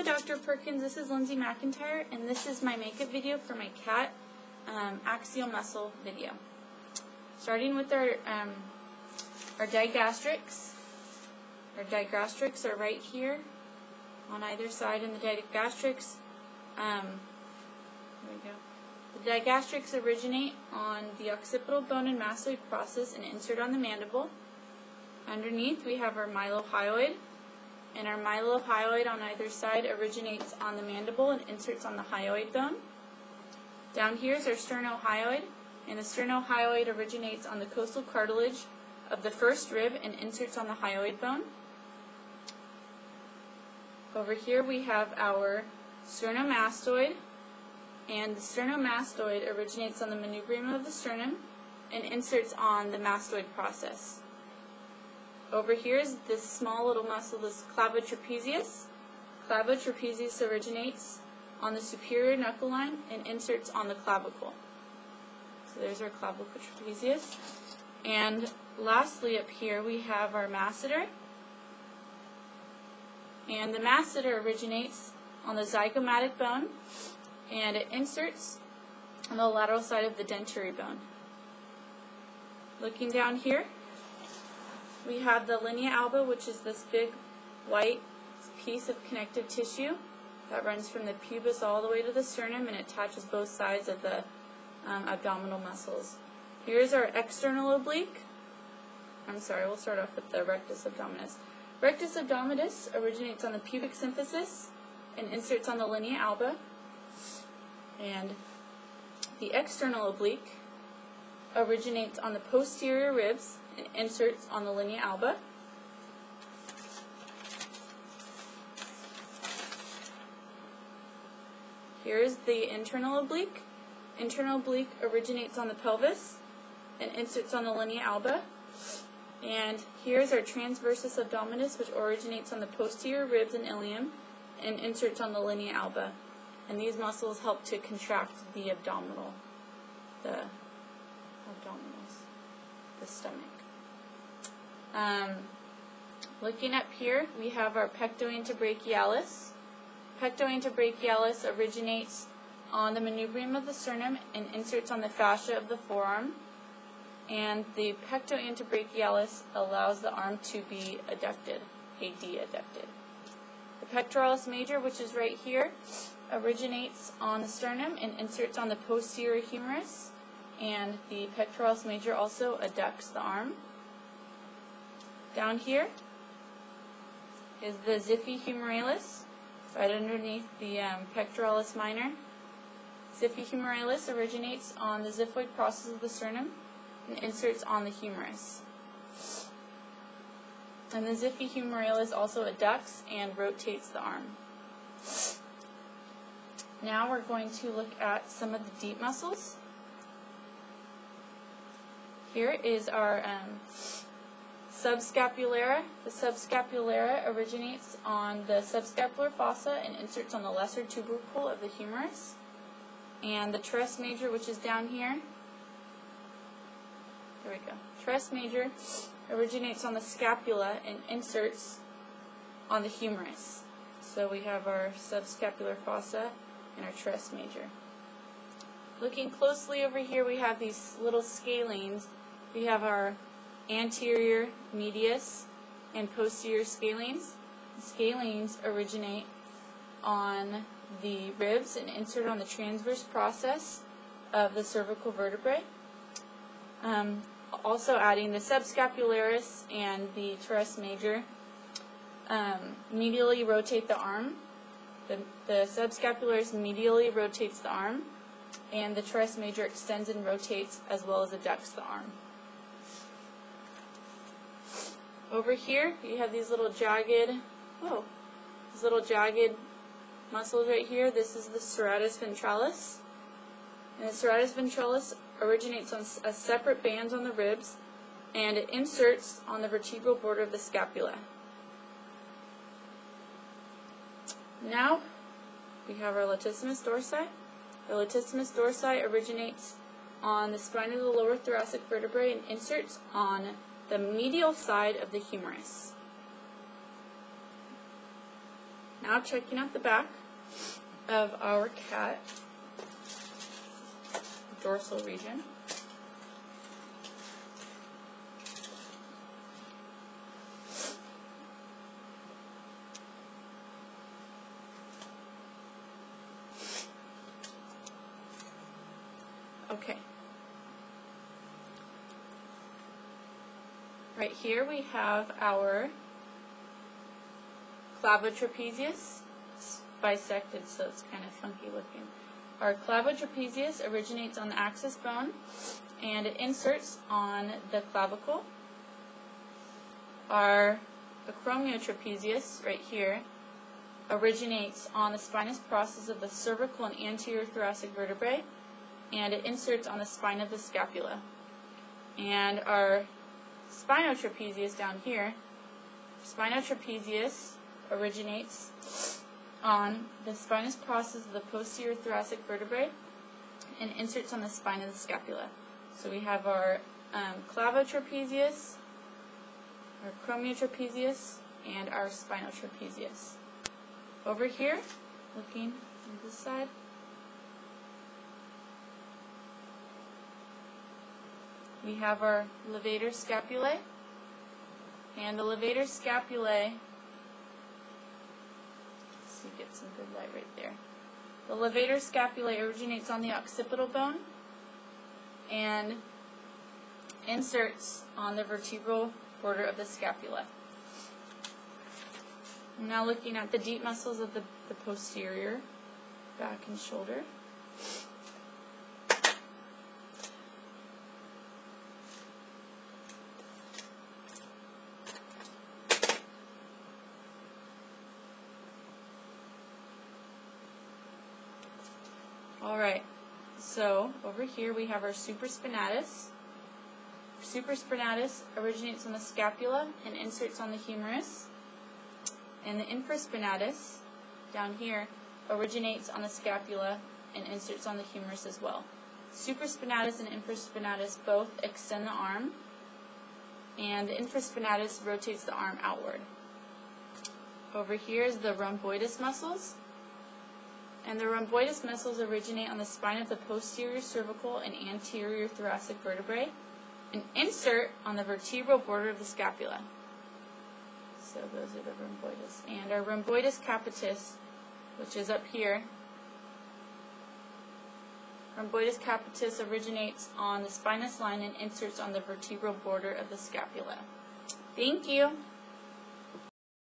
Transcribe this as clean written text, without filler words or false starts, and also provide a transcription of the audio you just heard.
Hello Dr. Perkins, this is Lindsey McIntyre, and this is my makeup video for my cat axial muscle video. Starting with our digastrics. Our digastrics are right here on either side in the digastrics. There we go. The digastrics originate on the occipital bone and mastoid process and insert on the mandible. Underneath we have our mylohyoid, and our mylohyoid on either side originates on the mandible and inserts on the hyoid bone. Down here is our sternohyoid, and the sternohyoid originates on the costal cartilage of the first rib and inserts on the hyoid bone. Over here we have our sternomastoid, and the sternomastoid originates on the manubrium of the sternum and inserts on the mastoid process. Over here is this small little muscle, this clavotrapezius. Clavotrapezius originates on the superior knuckle line and inserts on the clavicle. So there's our clavotrapezius. And lastly up here we have our masseter. And the masseter originates on the zygomatic bone and it inserts on the lateral side of the dentary bone. Looking down here, we have the linea alba, which is this big white piece of connective tissue that runs from the pubis all the way to the sternum and attaches both sides of the abdominal muscles. Here's our external oblique. We'll start off with the rectus abdominis. Rectus abdominis originates on the pubic symphysis and inserts on the linea alba. And the external oblique originates on the posterior ribs and inserts on the linea alba. Here's the internal oblique. Internal oblique originates on the pelvis and inserts on the linea alba. And here's our transversus abdominis, which originates on the posterior ribs and ilium and inserts on the linea alba. And these muscles help to contract the abdominals, the stomach. Looking up here, we have our pectointerbrachialis. Pectointerbrachialis originates on the manubrium of the sternum and inserts on the fascia of the forearm. And the pectointerbrachialis allows the arm to be adducted, adducted. The pectoralis major, which is right here, originates on the sternum and inserts on the posterior humerus. And the pectoralis major also adducts the arm. Down here is the xiphi humerales, right underneath the pectoralis minor. Xiphi humerales originates on the xiphoid process of the sternum and inserts on the humerus. And the xiphi humerales also adducts and rotates the arm. Now we're going to look at some of the deep muscles. Here is our subscapulara. The subscapulara originates on the subscapular fossa and inserts on the lesser tubercle of the humerus. And the teres major, which is down here, there we go. Teres major originates on the scapula and inserts on the humerus. So we have our subscapular fossa and our teres major. Looking closely over here, we have these little scalenes. We have our anterior medius and posterior scalenes. The scalenes originate on the ribs and insert on the transverse process of the cervical vertebrae. Also adding the subscapularis and the teres major medially rotate the arm. The subscapularis medially rotates the arm, and the teres major extends and rotates as well as adducts the arm. Over here, you have these little jagged, muscles right here. This is the serratus ventralis. And the serratus ventralis originates on a separate bands on the ribs, and it inserts on the vertebral border of the scapula. Now, we have our latissimus dorsi. The latissimus dorsi originates on the spine of the lower thoracic vertebrae and inserts on the medial side of the humerus. Now checking out the back of our cat dorsal region. Okay. Right here we have our clavotrapezius. It's bisected, so it's kind of funky looking. Our clavotrapezius originates on the axis bone and it inserts on the clavicle. Our acromiotrapezius, right here, originates on the spinous process of the cervical and anterior thoracic vertebrae, and it inserts on the spine of the scapula. And our spinotrapezius down here, spinotrapezius originates on the spinous process of the posterior thoracic vertebrae and inserts on the spine of the scapula. So we have our clavotrapezius, our acromiotrapezius, and our spinotrapezius. Over here, looking on this side, we have our levator scapulae, and the levator scapulae, let's see, get some good light right there. The levator scapulae originates on the occipital bone and inserts on the vertebral border of the scapula. I'm now looking at the deep muscles of the posterior back and shoulder. Alright, so over here we have our supraspinatus. Supraspinatus originates on the scapula and inserts on the humerus. And the infraspinatus, down here, originates on the scapula and inserts on the humerus as well. Supraspinatus and infraspinatus both extend the arm, and the infraspinatus rotates the arm outward. Over here is the rhomboidus muscles. And the rhomboidus muscles originate on the spine of the posterior cervical and anterior thoracic vertebrae and insert on the vertebral border of the scapula. So those are the rhomboidus. And our rhomboidus capitis, which is up here, rhomboidus capitis originates on the spinous line and inserts on the vertebral border of the scapula. Thank you.